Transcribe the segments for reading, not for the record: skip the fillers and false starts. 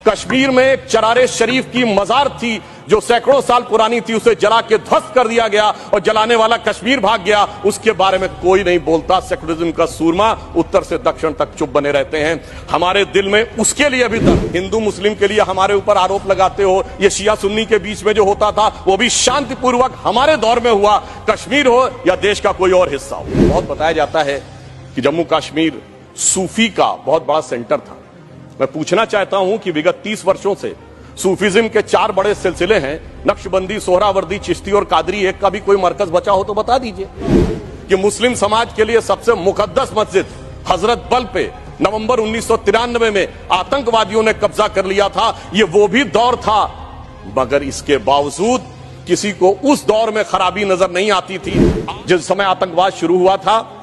कश्मीर में एक चरारे शरीफ की मजार थी जो सैकड़ों साल पुरानी थी, उसे जला के ध्वस्त कर दिया गया और जलाने वाला कश्मीर भाग गया। उसके बारे में कोई नहीं बोलता। सेकुलरिज्म का सूरमा उत्तर से दक्षिण तक चुप बने रहते हैं। हमारे दिल में उसके लिए भी तक हिंदू मुस्लिम के लिए हमारे ऊपर आरोप लगाते हो। ये शिया सुन्नी के बीच में जो होता था वो भी शांतिपूर्वक हमारे दौर में हुआ। कश्मीर हो या देश का कोई और हिस्सा हो। बहुत बताया जाता है कि जम्मू कश्मीर सूफी का बहुत बड़ा सेंटर था। मैं पूछना चाहता हूं कि विगत 30 वर्षों से सूफीज्म के 4 बड़े सिलसिले हैं, नक्शबंदी, सोहरावर्दी, चिश्ती और कादरी। एक का भी कोई मरकज बचा हो तो बता दीजिए। कि मुस्लिम समाज के लिए सबसे मुकद्दस मस्जिद हजरत बल पे नवंबर 1993 में आतंकवादियों ने कब्जा कर लिया था। ये वो भी दौर था, मगर इसके बावजूद किसी को उस दौर में खराबी नजर नहीं आती थी। जिस समय आतंकवाद शुरू हुआ था,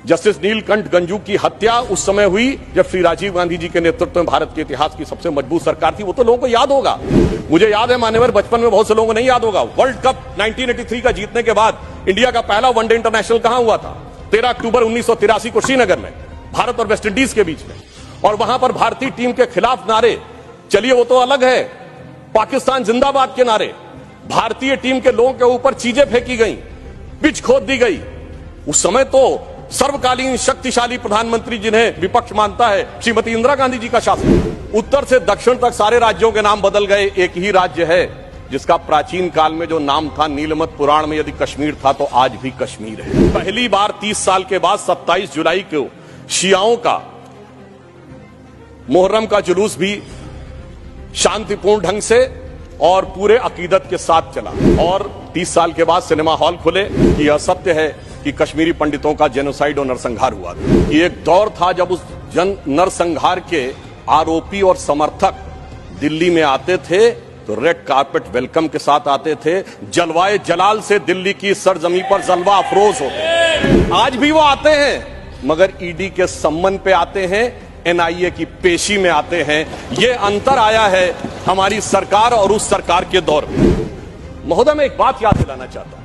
जस्टिस नीलकंठ गंजू की हत्या उस समय हुई जब श्री राजीव गांधी जी के नेतृत्व में भारत के इतिहास की सबसे मजबूत सरकार थी। वो तो लोगों को याद होगा। मुझे याद है मान्यवर, बचपन में बहुत से लोगों को नहीं याद होगा। वर्ल्ड कप 1983 का जीतने के बाद इंडिया का पहला वनडे इंटरनेशनल कहां हुआ था? 13 अक्टूबर 1983 को श्रीनगर में, भारत और वेस्ट इंडीज के बीच में। और वहां पर भारतीय टीम के खिलाफ नारे, चलिए वो तो अलग है, पाकिस्तान जिंदाबाद के नारे, भारतीय टीम के लोगों के ऊपर चीजें फेंकी गई, पिच खोद दी गई। उस समय तो सर्वकालीन शक्तिशाली प्रधानमंत्री जिन्हें विपक्ष मानता है, श्रीमती इंदिरा गांधी जी का शासन। उत्तर से दक्षिण तक सारे राज्यों के नाम बदल गए। एक ही राज्य है जिसका प्राचीन काल में जो नाम था, नीलमत पुराण में यदि कश्मीर था तो आज भी कश्मीर है। पहली बार 30 साल के बाद 27 जुलाई को शियाओं का मुहर्रम का जुलूस भी शांतिपूर्ण ढंग से और पूरे अकीदत के साथ चला। और 30 साल के बाद सिनेमा हॉल खुले। कि यह सत्य है कि कश्मीरी पंडितों का जेनोसाइड और नरसंहार हुआ था। ये एक दौर था जब उस नरसंहार के आरोपी और समर्थक दिल्ली में आते थे तो रेड कार्पेट वेलकम के साथ आते थे। जलवाए जलाल से दिल्ली की सरजमी पर जलवा अफरोज होते। आज भी वो आते हैं, मगर ईडी के सम्मन पे आते हैं, एनआईए की पेशी में आते हैं। ये अंतर आया है हमारी सरकार और उस सरकार के दौर में। महोदय, मैं एक बात याद दिलाना चाहता हूं।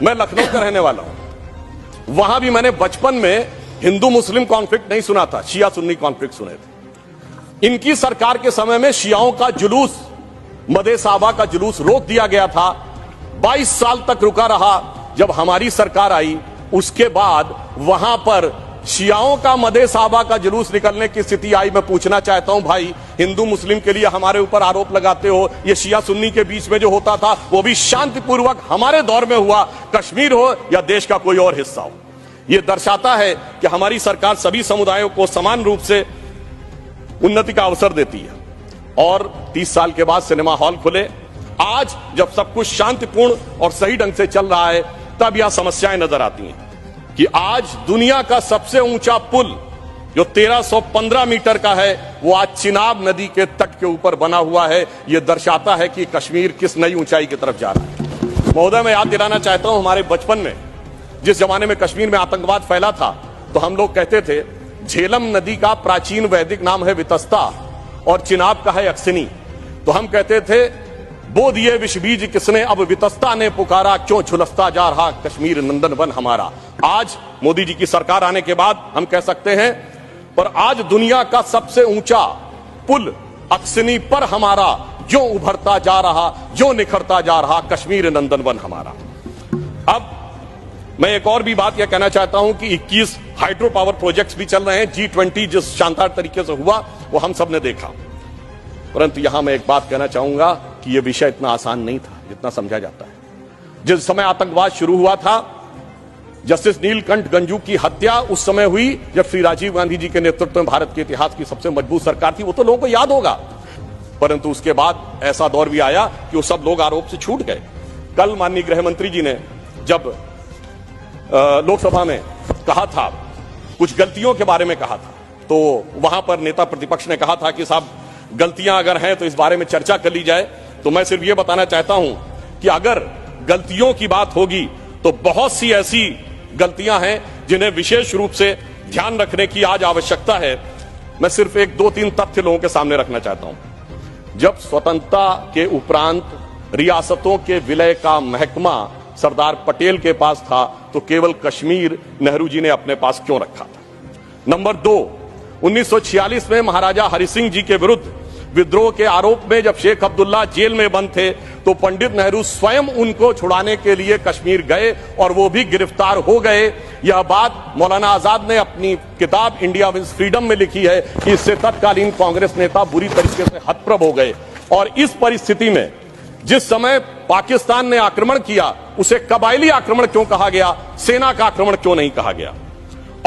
मैं लखनऊ का रहने वाला हूं। वहां भी मैंने बचपन में हिंदू मुस्लिम कॉन्फ्लिक्ट नहीं सुना था, शिया सुन्नी कॉन्फ्लिक्ट सुने थे। इनकी सरकार के समय में शियाओं का जुलूस, मदे साहबा का जुलूस रोक दिया गया था। 22 साल तक रुका रहा। जब हमारी सरकार आई उसके बाद वहां पर शियाओं का मदे साहबा का जुलूस निकलने की स्थिति आई। मैं पूछना चाहता हूं भाई, हिंदू मुस्लिम के लिए हमारे ऊपर आरोप लगाते हो। ये शिया सुन्नी के बीच में जो होता था वो भी शांतिपूर्वक हमारे दौर में हुआ। कश्मीर हो या देश का कोई और हिस्सा हो। यह दर्शाता है कि हमारी सरकार सभी समुदायों को समान रूप से उन्नति का अवसर देती है। और 30 साल के बाद सिनेमा हॉल खुले। आज जब सब कुछ शांतिपूर्ण और सही ढंग से चल रहा है तब यह समस्याएं नजर आती हैं कि आज दुनिया का सबसे ऊंचा पुल जो 1315 मीटर का है वो आज चिनाब नदी के तट के ऊपर बना हुआ है। यह दर्शाता है कि कश्मीर किस नई ऊंचाई की तरफ जा रहा है। महोदय, मैं याद दिलाना चाहता हूं, हमारे बचपन में जिस जमाने में कश्मीर में आतंकवाद फैला था तो हम लोग कहते थे झेलम नदी का प्राचीन वैदिक नाम है वितस्ता और चिनाब का है अक्सिनी। तो हम कहते थे बोध ये विष बीज किसने, अब वितस्ता ने पुकारा, क्यों झुलसता जा रहा कश्मीर नंदन वन हमारा। आज मोदी जी की सरकार आने के बाद हम कह सकते हैं, पर आज दुनिया का सबसे ऊंचा पुल अक्सिनी पर हमारा जो उभरता जा रहा, जो निखरता जा रहा कश्मीर नंदन वन हमारा। अब मैं एक और भी बात यह कहना चाहता हूं कि 21 हाइड्रो पावर प्रोजेक्ट्स भी चल रहे हैं। G20 जिस शानदार तरीके से हुआ वो हम सब ने देखा। परंतु यहां मैं एक बात कहना चाहूंगा कि यह विषय इतना आसान नहीं था जितना समझा जाता है। जिस समय आतंकवाद शुरू हुआ था, जस्टिस नीलकंठ गंजू की हत्या उस समय हुई जब श्री राजीव गांधी जी के नेतृत्व में भारत के इतिहास की सबसे मजबूत सरकार थी। वो तो लोगों को याद होगा। परंतु उसके बाद ऐसा दौर भी आया कि वो सब लोग आरोप से छूट गए। कल माननीय गृह मंत्री जी ने जब लोकसभा में कहा था, कुछ गलतियों के बारे में कहा था, तो वहां पर नेता प्रतिपक्ष ने कहा था कि साहब गलतियां अगर हैं तो इस बारे में चर्चा कर ली जाए। तो मैं सिर्फ यह बताना चाहता हूं कि अगर गलतियों की बात होगी तो बहुत सी ऐसी गलतियां हैं जिन्हें विशेष रूप से ध्यान रखने की आज आवश्यकता है। मैं सिर्फ 1-2-3 तथ्य लोगों के सामने रखना चाहता हूं। जब स्वतंत्रता के उपरांत रियासतों के विलय का महकमा सरदार पटेल के पास था तो केवल कश्मीर नेहरू जी ने अपने पास क्यों रखा था? नंबर 2, 1946 में महाराजा हरि सिंह जी के विरुद्ध विद्रोह के आरोप में जब शेख अब्दुल्ला जेल में बंद थे तो पंडित नेहरू स्वयं उनको छुड़ाने के लिए कश्मीर गए और वो भी गिरफ्तार हो गए। यह बात मौलाना आजाद ने अपनी किताब इंडिया विंस फ्रीडम में लिखी है कि इससे तत्कालीन कांग्रेस नेता बुरी तरीके से हतप्रभ हो गए। और इस परिस्थिति में जिस समय पाकिस्तान ने आक्रमण किया उसे कबायली आक्रमण क्यों कहा गया, सेना का आक्रमण क्यों नहीं कहा गया।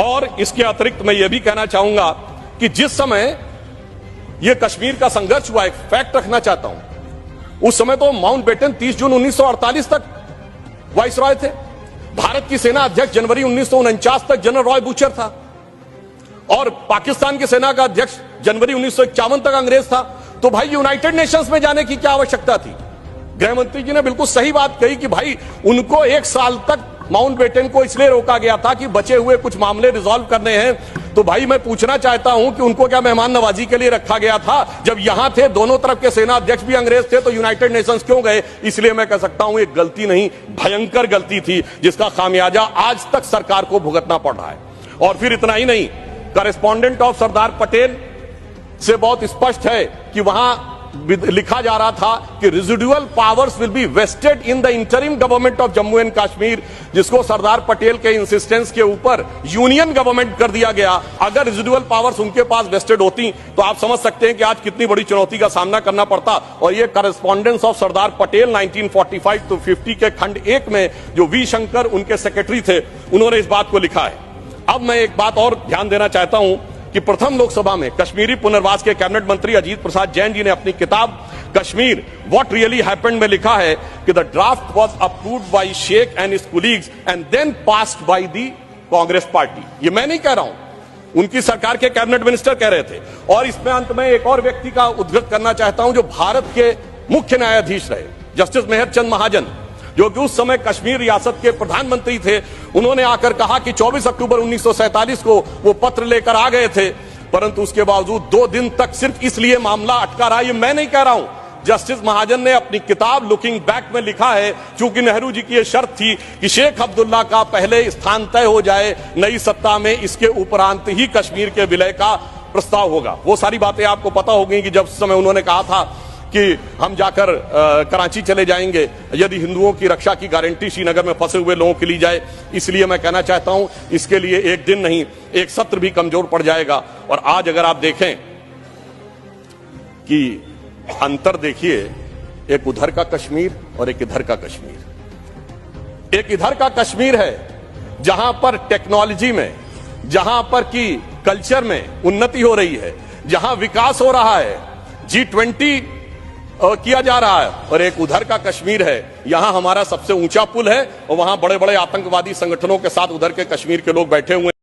और इसके अतिरिक्त मैं यह भी कहना चाहूंगा कि जिस समय यह कश्मीर का संघर्ष हुआ, एक फैक्ट रखना चाहता हूं, उस समय तो माउंटबेटन 30 जून 1948 तक वाइसरॉय थे। भारत की सेना अध्यक्ष जनवरी 1949 तक जनरल रॉय बूचर था और पाकिस्तान की सेना का अध्यक्ष जनवरी 1951 तक अंग्रेज था। तो भाई यूनाइटेड नेशंस में जाने की क्या आवश्यकता थी। गृह मंत्री जी ने बिल्कुल सही बात कही कि भाई उनको 1 साल तक माउंटबेटन को इसलिए रोका गया था कि बचे हुए कुछ मामले रिजॉल्व करने हैं। तो भाई मैं पूछना चाहता हूं कि उनको क्या मेहमान नवाजी के लिए रखा गया था। जब यहां थे, दोनों तरफ के सेना अध्यक्ष भी अंग्रेज थे, तो यूनाइटेड नेशंस क्यों गए। इसलिए मैं कह सकता हूं एक गलती नहीं, भयंकर गलती थी जिसका खामियाजा आज तक सरकार को भुगतना पड़ रहा है। और फिर इतना ही नहीं, करेस्पॉन्डेंट ऑफ सरदार पटेल से बहुत स्पष्ट है कि वहां लिखा जा रहा था कि residual powers will be vested in the interim government of Jammu and Kashmir, जिसको सरदार पटेल के इंसिस्टेंस के ऊपर यूनियन गवर्नमेंट कर दिया गया। अगर रेजिडुअल पावर्स उनके पास वेस्टेड होती तो आप समझ सकते हैं कि आज कितनी बड़ी चुनौती का सामना करना पड़ता। और ये correspondence of Sardar Patel 1945 to 50 के खंड 1 में जो वी शंकर उनके सेक्रेटरी थे, उन्होंने इस बात को लिखा है। अब मैं एक बात और ध्यान देना चाहता हूं कि प्रथम लोकसभा में कश्मीरी पुनर्वास के कैबिनेट मंत्री अजीत प्रसाद जैन जी ने अपनी किताब कश्मीर व्हाट रियली हैपेंड में लिखा है कि the draft was approved by Sheikh and his colleagues and then passed by the Congress party. ये मैं नहीं कह रहा हूं, उनकी सरकार के कैबिनेट मिनिस्टर कह रहे थे। और इसमें अंत में एक और व्यक्ति का उद्धृत करना चाहता हूं जो भारत के मुख्य न्यायाधीश रहे, जस्टिस मेहर चंद महाजन, जो कि उस समय कश्मीर रियासत के प्रधानमंत्री थे। उन्होंने आकर कहा कि 24 अक्टूबर 1947 को वो पत्र लेकर आ गए थे, परंतु उसके बावजूद 2 दिन तक सिर्फ इसलिए मामला अटका रहा। ये मैं नहीं कह रहा हूं, जस्टिस महाजन ने अपनी किताब लुकिंग बैक में लिखा है, क्योंकि नेहरू जी की यह शर्त थी कि शेख अब्दुल्ला का पहले स्थान तय हो जाए नई सत्ता में, इसके उपरांत ही कश्मीर के विलय का प्रस्ताव होगा। वो सारी बातें आपको पता होगी कि जब उस समय उन्होंने कहा था कि हम जाकर कराची चले जाएंगे यदि हिंदुओं की रक्षा की गारंटी श्रीनगर में फंसे हुए लोगों की ली जाए। इसलिए मैं कहना चाहता हूं इसके लिए एक दिन नहीं, एक सत्र भी कमजोर पड़ जाएगा। और आज अगर आप देखें कि अंतर देखिए, एक उधर का कश्मीर और एक इधर का कश्मीर। एक इधर का कश्मीर है जहां पर टेक्नोलॉजी में, जहां पर की कल्चर में उन्नति हो रही है, जहां विकास हो रहा है, G20 किया जा रहा है। और एक उधर का कश्मीर है, यहां हमारा सबसे ऊंचा पुल है और वहां बड़े बड़े आतंकवादी संगठनों के साथ उधर के कश्मीर के लोग बैठे हुए हैं।